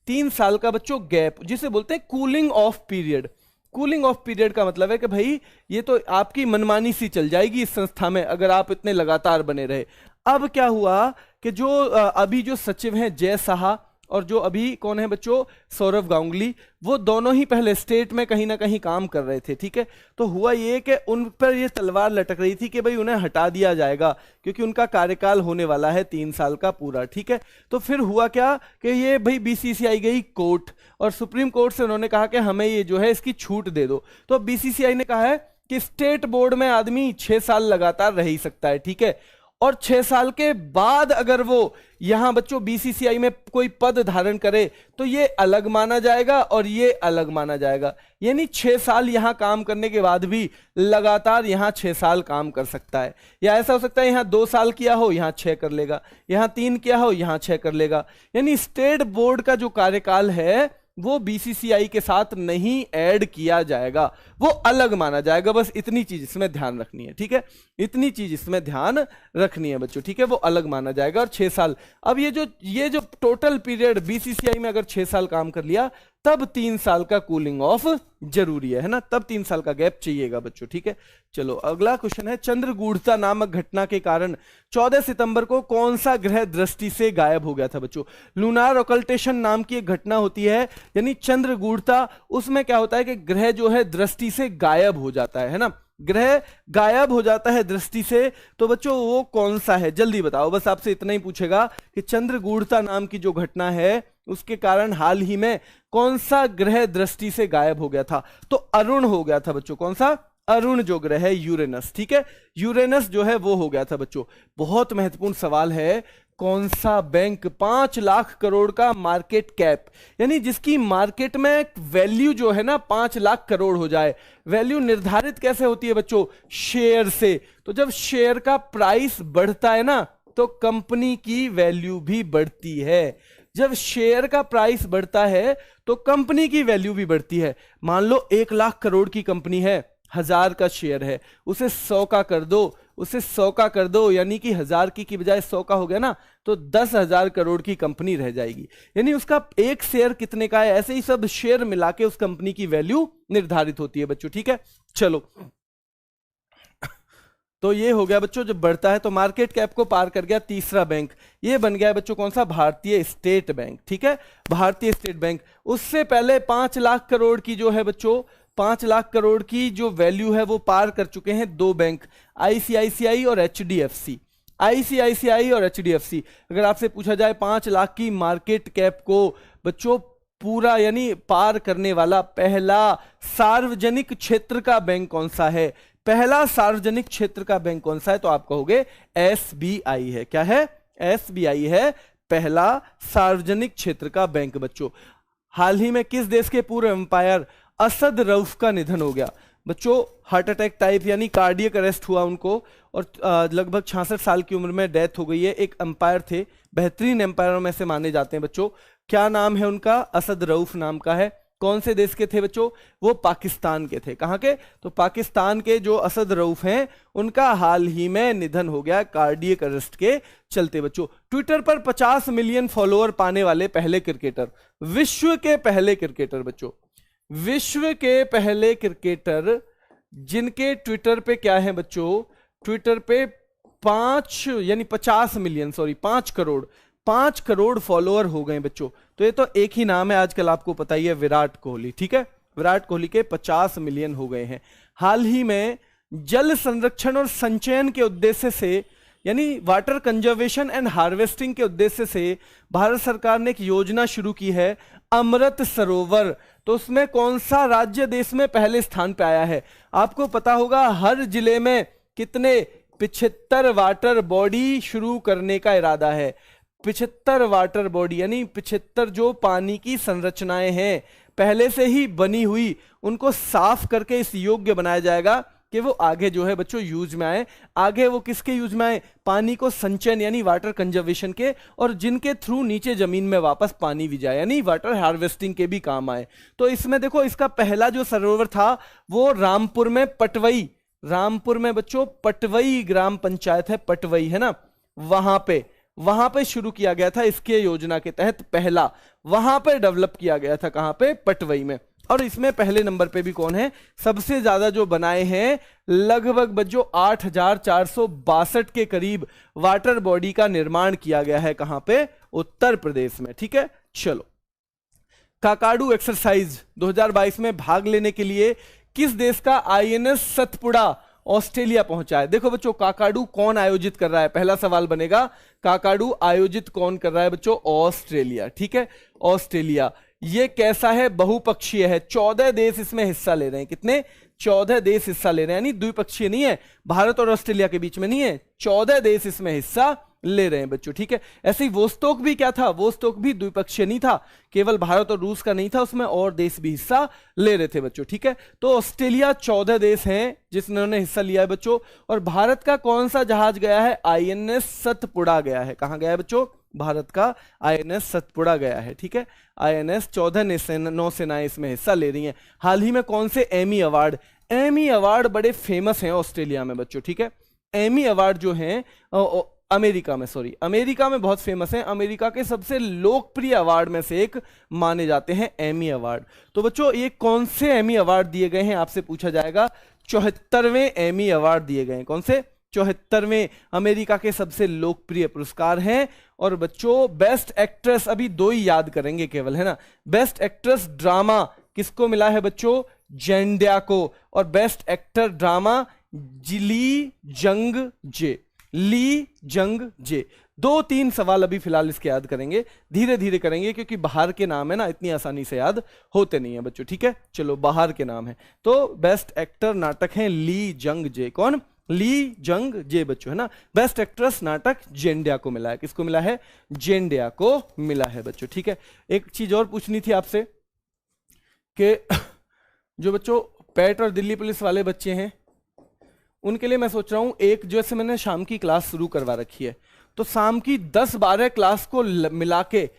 3 साल का बच्चों गैप, जिसे बोलते हैं cooling of period. Cooling of period का मतलब है कि भाई ये तो आपकी मनमानी सी चल जाएगी इस संस्था में अगर आप इतने लगातार बने रहे। अब क्या हुआ कि जो अभी जो सचिव हैं जय साहा और जो अभी कौन है बच्चों सौरभ गांगुली, वो दोनों ही पहले स्टेट में कहीं ना कहीं काम कर रहे थे, ठीक है। तो हुआ ये कि उन पर ये तलवार लटक रही थी कि भाई उन्हें हटा दिया जाएगा क्योंकि उनका कार्यकाल होने वाला है 3 साल का पूरा, ठीक है। तो फिर हुआ क्या कि ये भाई बीसीसीआई गई कोर्ट और सुप्रीम कोर्ट से उन्होंने कहा कि हमें ये जो है इसकी छूट दे दो। तो बीसीसीआई ने कहा है कि स्टेट बोर्ड में आदमी 6 साल लगातार रह ही सकता है, ठीक है। और 6 साल के बाद अगर वो यहां बच्चों बीसीसीआई में कोई पद धारण करे तो ये अलग माना जाएगा और ये अलग माना जाएगा। यानी 6 साल यहां काम करने के बाद भी लगातार यहां 6 साल काम कर सकता है, या ऐसा हो सकता है यहां 2 साल किया हो यहां 6 कर लेगा, यहां 3 किया हो यहां 6 कर लेगा। यानी स्टेट बोर्ड का जो कार्यकाल है वो बीसीसीआई के साथ नहीं ऐड किया जाएगा, वो अलग माना जाएगा। बस इतनी चीज इसमें ध्यान रखनी है, ठीक है। इतनी चीज इसमें ध्यान रखनी है बच्चों, ठीक है। वो अलग माना जाएगा। और 6 साल, अब ये जो टोटल पीरियड बीसीसीआई में अगर 6 साल काम कर लिया तब 3 साल का कूलिंग ऑफ जरूरी है ना, तब 3 साल का गैप चाहिएगा बच्चों, ठीक है। चलो अगला क्वेश्चन है, चंद्रगूढ़ता नामक घटना के कारण 14 सितंबर को कौन सा ग्रह दृष्टि से गायब हो गया था बच्चों। लूनार ऑकल्टेशन नाम की एक घटना होती है, यानी चंद्रगूढ़ता, उसमें क्या होता है कि ग्रह जो है दृष्टि से गायब हो जाता है ना, ग्रह गायब हो जाता है दृष्टि से। तो बच्चों वो कौन सा है जल्दी बताओ, बस आपसे इतना ही पूछेगा कि चंद्रगूढ़ता नाम की जो घटना है उसके कारण हाल ही में कौन सा ग्रह दृष्टि से गायब हो गया था। तो अरुण हो गया था बच्चों, कौन सा, अरुण जो ग्रह है यूरेनस, ठीक है। यूरेनस जो है वो हो गया था बच्चों। बहुत महत्वपूर्ण सवाल है, कौन सा बैंक 5 लाख करोड़ का मार्केट कैप, यानी जिसकी मार्केट में वैल्यू जो है ना 5 लाख करोड़ हो जाए। वैल्यू निर्धारित कैसे होती है बच्चों, शेयर से। तो जब शेयर का प्राइस बढ़ता है ना तो कंपनी की वैल्यू भी बढ़ती है। जब शेयर का प्राइस बढ़ता है तो कंपनी की वैल्यू भी बढ़ती है। मान लो 1 लाख करोड़ की कंपनी है, 1000 का शेयर है, उसे 100 का कर दो, उसे 100 का कर दो, यानी कि 1000 की बजाय 100 का हो गया ना, तो 10,000 करोड़ की कंपनी रह जाएगी। यानी उसका एक शेयर कितने का है, ऐसे ही सब शेयर मिला के उस कंपनी की वैल्यू निर्धारित होती है बच्चों, ठीक है। चलो तो ये हो गया बच्चों, जब बढ़ता है तो मार्केट कैप को पार कर गया तीसरा बैंक, ये बन गया बच्चों कौन सा, भारतीय स्टेट बैंक, ठीक है, भारतीय स्टेट बैंक। उससे पहले 5 लाख करोड़ की जो है बच्चों, 5 लाख करोड़ की जो वैल्यू है वो पार कर चुके हैं 2 बैंक, आईसीआईसीआई और एचडीएफसी। आईसीआईसीआई और एचडीएफसी, अगर आपसे पूछा जाए 5 लाख की मार्केट कैप को बच्चों पूरा यानी पार करने वाला पहला सार्वजनिक क्षेत्र का बैंक कौन सा है, पहला सार्वजनिक क्षेत्र का बैंक कौन सा है, तो आप कहोगे एसबीआई है। क्या है, एसबीआई है पहला सार्वजनिक क्षेत्र का बैंक बच्चों। हाल ही में किस देश के पूर्व एम्पायर असद रऊफ का निधन हो गया बच्चों, हार्ट अटैक टाइप यानी कार्डियक अरेस्ट हुआ उनको, और लगभग 66 साल की उम्र में डेथ हो गई है। एक एम्पायर थे, बेहतरीन एम्पायरों में से माने जाते हैं बच्चों। क्या नाम है उनका, असद रऊफ नाम का है। कौन से देश के थे बच्चों, वो पाकिस्तान के थे। कहां के, तो पाकिस्तान के जो असद रऊफ हैं उनका हाल ही में निधन हो गया कार्डियक अरेस्ट के चलते बच्चों। ट्विटर पर 50 मिलियन फॉलोअर पाने वाले पहले क्रिकेटर, विश्व के पहले क्रिकेटर बच्चों, विश्व के पहले क्रिकेटर जिनके ट्विटर पे क्या है बच्चों, ट्विटर पे 5 करोड़ फॉलोअर हो गए बच्चों। तो ये तो एक ही नाम है, आजकल आपको पता ही है, विराट कोहली, ठीक है। विराट कोहली के 50 मिलियन हो गए हैं। हाल ही में जल संरक्षण और संचयन के उद्देश्य से, यानी वाटर कंजर्वेशन एंड हार्वेस्टिंग के उद्देश्य से भारत सरकार ने एक योजना शुरू की है, अमृत सरोवर। तो उसमें कौन सा राज्य देश में पहले स्थान पे आया है, आपको पता होगा। हर जिले में कितने, 75 वाटर बॉडी शुरू करने का इरादा है। 75 वाटर बॉडी यानी 75 जो पानी की संरचनाएं हैं पहले से ही बनी हुई, उनको साफ करके इस योग्य बनाया जाएगा कि वो आगे जो है बच्चों यूज में आए। आगे वो किसके यूज में आए, पानी को संचयन यानी वाटर कंजर्वेशन के, और जिनके थ्रू नीचे जमीन में वापस पानी भी जाए यानी वाटर हार्वेस्टिंग के भी काम आए। तो इसमें देखो, इसका पहला जो सरोवर था वो रामपुर में, पटवई, रामपुर में बच्चों पटवई ग्राम पंचायत है, पटवई है ना, वहां पे शुरू किया गया था इसके योजना के तहत। पहला वहां पे डेवलप किया गया था, कहां पे, पटवई में। और इसमें पहले नंबर पे भी कौन है, सबसे ज्यादा जो बनाए हैं, लगभग बच्चों 8,462 के करीब वाटर बॉडी का निर्माण किया गया है। कहां पे, उत्तर प्रदेश में। ठीक है, चलो काकाडू एक्सरसाइज 2022 में भाग लेने के लिए किस देश का आईएनएस सतपुड़ा ऑस्ट्रेलिया पहुंचा है। देखो बच्चों, काकाडू कौन आयोजित कर रहा है, पहला सवाल बनेगा, काकाडू आयोजित कौन कर रहा है बच्चों, ऑस्ट्रेलिया। ठीक है, ऑस्ट्रेलिया। ये कैसा है, बहुपक्षीय है, 14 देश इसमें हिस्सा ले रहे हैं। कितने, 14 देश हिस्सा ले रहे हैं, यानी द्विपक्षीय नहीं है, भारत और ऑस्ट्रेलिया के बीच में नहीं है, 14 देश इसमें हिस्सा ले रहे हैं बच्चों। ठीक है, ऐसे ही वोस्टोक भी क्या था, वोस्टोक भी द्विपक्षीय नहीं था, केवल भारत और रूस का नहीं था, उसमें और देश भी हिस्सा ले रहे थे बच्चों। ठीक है, तो ऑस्ट्रेलिया 14 देश हैं जिन्होंने हिस्सा लिया है बच्चों। और भारत का कौन सा जहाज गया है, आईएनएस सतपुड़ा गया है। कहां गया है बच्चों, भारत का आईएनएस सतपुड़ा गया है। ठीक है, आईएनएस 14 नौसेनाएं इसमें हिस्सा ले रही हैं। हाल ही में कौन से एमी अवार्ड, एमी अवार्ड बड़े फेमस हैं ऑस्ट्रेलिया में बच्चों। ठीक है, एमी अवार्ड जो हैं अमेरिका में बहुत फेमस हैं। अमेरिका के सबसे लोकप्रिय अवार्ड में से एक माने जाते हैं एमी अवार्ड। तो बच्चों ये कौन से एमी अवार्ड दिए गए हैं, आपसे पूछा जाएगा। 74वें एमी अवार्ड दिए गए हैं। कौन से, 74वें अमेरिका के सबसे लोकप्रिय पुरस्कार हैं। और बच्चों बेस्ट एक्ट्रेस अभी 2 ही याद करेंगे केवल, है ना। बेस्ट एक्ट्रेस ड्रामा किसको मिला है बच्चों, जेंडिया को। और बेस्ट एक्टर ड्रामा ली जंग जे। 2-3 सवाल अभी फिलहाल इसके याद करेंगे, धीरे धीरे करेंगे क्योंकि बाहर के नाम है ना, इतनी आसानी से याद होते नहीं है बच्चों। ठीक है, चलो बाहर के नाम है। तो बेस्ट एक्टर नाटक है ली जंग जे। कौन, ली जंग जे बच्चों, है ना। बेस्ट एक्ट्रेस नाटक जेंडिया को मिला है। किसको मिला है, जेंडिया को मिला है बच्चों। ठीक है, एक चीज और पूछनी थी आपसे कि जो बच्चों पैट और दिल्ली पुलिस वाले बच्चे हैं, उनके लिए मैं सोच रहा हूं एक, जैसे मैंने शाम की क्लास शुरू करवा रखी है, तो शाम की 10-12 क्लास को मिला के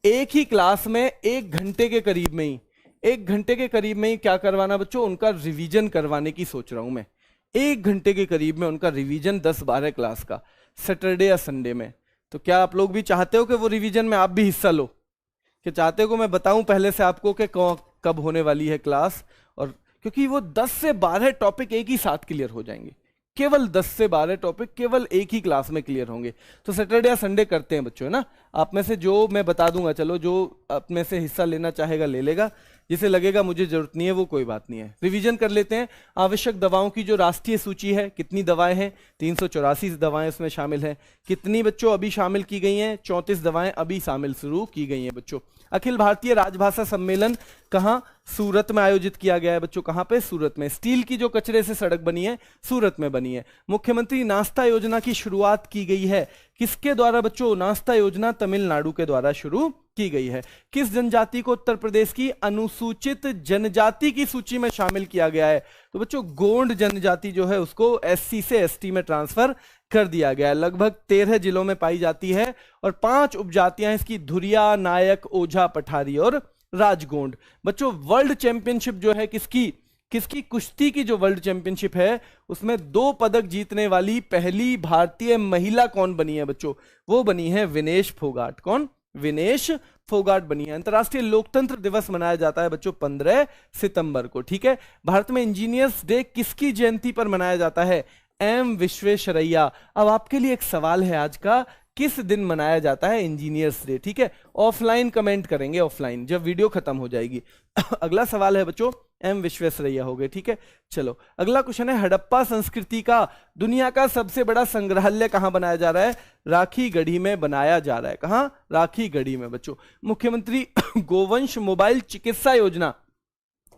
एक ही क्लास में 1 घंटे के करीब में ही क्या करवाना बच्चों, उनका रिवीजन करवाने की सोच रहा हूं मैं। 1 घंटे के करीब में उनका रिवीजन 10-12 क्लास का, सैटरडे या संडे में। तो क्या आप लोग भी चाहते हो कि वो रिवीजन में आप भी हिस्सा लो, कि चाहते हो कि मैं बताऊं पहले से आपको कि कब होने वाली है क्लास। और क्योंकि वो 10 से 12 टॉपिक एक ही साथ क्लियर हो जाएंगे, केवल 10 से 12 टॉपिक केवल एक ही क्लास में क्लियर होंगे। तो सैटरडे या संडे करते हैं बच्चों, है ना। आप में से जो मैं बता दूंगा, चलो जो आप में से हिस्सा लेना चाहेगा ले लेगा, जिसे लगेगा मुझे जरूरत नहीं है वो कोई बात नहीं है। रिवीजन कर लेते हैं। आवश्यक दवाओं की जो राष्ट्रीय सूची है, कितनी दवाएं हैं, 384 दवाएं उसमें शामिल हैं। कितनी बच्चों अभी शामिल की गई हैं, 34 दवाएं अभी शामिल शुरू की गई हैं बच्चों। अखिल भारतीय राजभाषा सम्मेलन कहां, सूरत में आयोजित किया गया है बच्चों। कहां पे, सूरत में। स्टील की जो कचरे से सड़क बनी है, सूरत में बनी है। मुख्यमंत्री नाश्ता योजना की शुरुआत की गई है, किसके द्वारा बच्चों, नाश्ता योजना तमिलनाडु के द्वारा शुरू की गई है। किस जनजाति को उत्तर प्रदेश की अनुसूचित जनजाति की सूची में शामिल किया गया है, तो बच्चों गोंड जनजाति जो है उसको एससी से एसटी में ट्रांसफर कर दिया गया है। लगभग 13 जिलों में पाई जाती है और 5 उपजातियां इसकी, धुरिया, नायक, ओझा, पठारी और राजगोंड। बच्चों वर्ल्ड चैंपियनशिप जो है किसकी कुश्ती की जो वर्ल्ड चैंपियनशिप है, उसमें 2 पदक जीतने वाली पहली भारतीय महिला कौन बनी है बच्चों, वो बनी है विनेश फोगाट। कौन, विनेश फोगाट बनी है। अंतर्राष्ट्रीय लोकतंत्र दिवस मनाया जाता है बच्चों 15 सितंबर को। ठीक है, भारत में इंजीनियर्स डे किसकी जयंती पर मनाया जाता है, एम विश्वेश्वरैया। अब आपके लिए एक सवाल है आज का, किस दिन मनाया जाता है इंजीनियर्स डे। ठीक है, ऑफलाइन कमेंट करेंगे, ऑफलाइन जब वीडियो खत्म हो जाएगी। अगला सवाल है बच्चों, एम विश्वेश्वरैया हो गए। ठीक है, चलो अगला क्वेश्चन है, हड़प्पा संस्कृति का दुनिया का सबसे बड़ा संग्रहालय कहां बनाया जा रहा है, राखीगढ़ी में बनाया जा रहा है। कहां, राखीगढ़ी में बच्चों। मुख्यमंत्री गोवंश मोबाइल चिकित्सा योजना,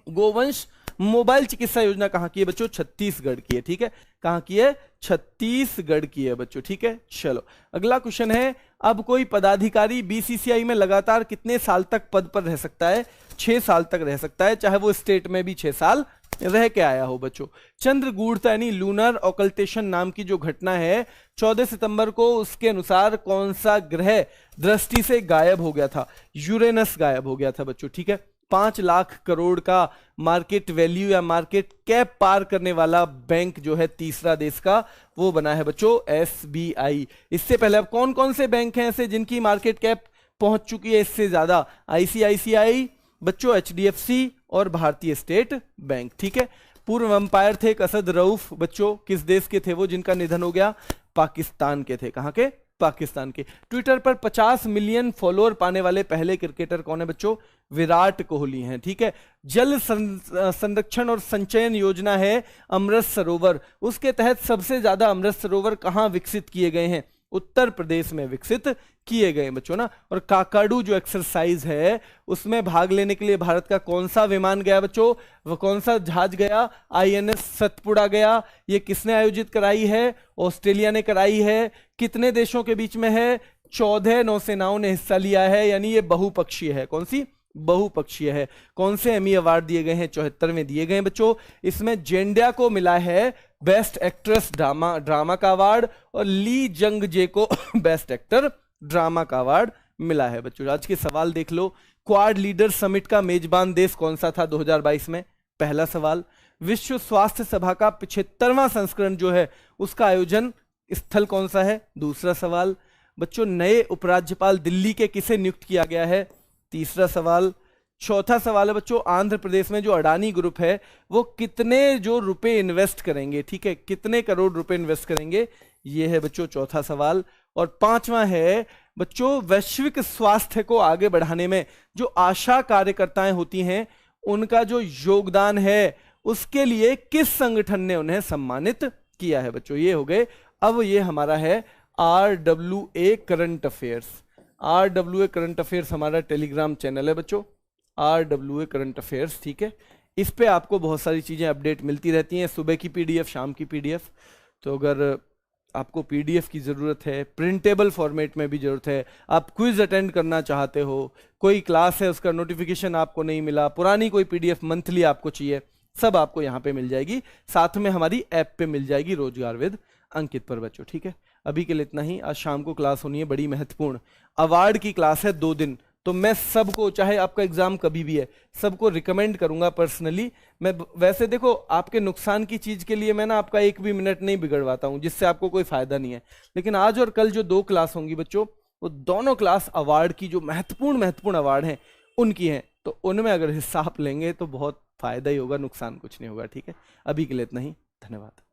गोवंश मोबाइल चिकित्सा योजना कहां की है बच्चों, छत्तीसगढ़ की है। ठीक है, कहां की है, छत्तीसगढ़ की है बच्चों। ठीक है, चलो अगला क्वेश्चन है, अब कोई पदाधिकारी बीसीसीआई में लगातार कितने साल तक पद पर रह सकता है, 6 साल तक रह सकता है, चाहे वो स्टेट में भी 6 साल रह के आया हो बच्चों। चंद्रगूढ़ता यानी लूनर ऑकल्टेशन नाम की जो घटना है 14 सितंबर को, उसके अनुसार कौन सा ग्रह दृष्टि से गायब हो गया था, यूरेनस गायब हो गया था बच्चों। ठीक है, 5 लाख करोड़ का मार्केट वैल्यू या मार्केट कैप पार करने वाला बैंक जो है तीसरा देश का, वो बना है बच्चों एसबीआई। इससे पहले अब कौन कौन से बैंक हैं ऐसे जिनकी मार्केट कैप पहुंच चुकी है इससे ज्यादा, आईसीआईसीआई बच्चों, एचडीएफसी और भारतीय स्टेट बैंक। ठीक है, पूर्व अंपायर थे असद रऊफ बच्चों, किस देश के थे वो जिनका निधन हो गया? पाकिस्तान के थे। कहां के? पाकिस्तान के। ट्विटर पर 50 मिलियन फॉलोअर पाने वाले पहले क्रिकेटर कौन है बच्चों? विराट कोहली हैं। ठीक है, जल संरक्षण और संचयन योजना है अमृत सरोवर, उसके तहत सबसे ज्यादा अमृत सरोवर कहां विकसित किए गए हैं? उत्तर प्रदेश में विकसित किए गए बच्चों ना। और काकाडू जो एक्सरसाइज है उसमें भाग लेने के लिए भारत का कौन सा विमान गया बच्चों? वो कौन सा जहाज गया? INS सतपुड़ा गया। ये किसने आयोजित कराई है? ऑस्ट्रेलिया ने कराई है। कितने देशों के बीच में है? 14 नौसेनाओं ने हिस्सा लिया है, यानी ये बहुपक्षीय है। कौन सी? बहुपक्षीय है। कौन से एमी अवार्ड दिए गए हैं? 74वें दिए गए हैं बच्चों। इसमें जेंडिया को मिला है बेस्ट एक्ट्रेस ड्रामा का अवार्ड और ली जंग जे को बेस्ट एक्टर ड्रामा का अवार्ड मिला है बच्चों। आज के सवाल देख लो। क्वाड लीडर समिट का मेजबान देश कौन सा था 2022 में? पहला सवाल। विश्व स्वास्थ्य सभा का 75वां संस्करण जो है उसका आयोजन स्थल कौन सा है? दूसरा सवाल। बच्चों, नए उपराज्यपाल दिल्ली के किसे नियुक्त किया गया है? तीसरा सवाल। चौथा सवाल है बच्चों, आंध्र प्रदेश में जो अडानी ग्रुप है वो कितने जो रुपए इन्वेस्ट करेंगे? ठीक है, कितने करोड़ रुपए इन्वेस्ट करेंगे? ये है बच्चों चौथा सवाल। और पांचवा है बच्चों, वैश्विक स्वास्थ्य को आगे बढ़ाने में जो आशा कार्यकर्ताएं होती हैं उनका जो योगदान है उसके लिए किस संगठन ने उन्हें सम्मानित किया है बच्चों? ये हो गए। अब ये हमारा है RWA current affairs. RWA current affairs हमारा टेलीग्राम चैनल है बच्चों, RWA करंट अफेयर्स। ठीक है, इस पे आपको बहुत सारी चीजें अपडेट मिलती रहती हैं, सुबह की PDF, शाम की PDF। तो अगर आपको PDF की ज़रूरत है, प्रिंटेबल फॉर्मेट में भी ज़रूरत है, आप क्विज अटेंड करना चाहते हो, कोई क्लास है उसका नोटिफिकेशन आपको नहीं मिला, पुरानी कोई PDF मंथली आपको चाहिए, सब आपको यहाँ पे मिल जाएगी। साथ में हमारी ऐप पे मिल जाएगी रोजगार विद अंकित पर बच्चों। ठीक है, अभी के लिए इतना ही। आज शाम को क्लास होनी है बड़ी महत्वपूर्ण, अवार्ड की क्लास है 2 दिन। तो मैं सबको, चाहे आपका एग्जाम कभी भी है, सबको रिकमेंड करूंगा पर्सनली। मैं वैसे देखो आपके नुकसान की चीज के लिए मैं ना आपका 1 भी मिनट नहीं बिगड़वाता हूं जिससे आपको कोई फायदा नहीं है। लेकिन आज और कल जो 2 क्लास होंगी बच्चों, वो दोनों क्लास अवार्ड की जो महत्वपूर्ण अवार्ड हैं उनकी हैं। तो उनमें अगर हिस्सा आप लेंगे तो बहुत फायदा ही होगा, नुकसान कुछ नहीं होगा। ठीक है, अभी के लिए इतना ही। धन्यवाद।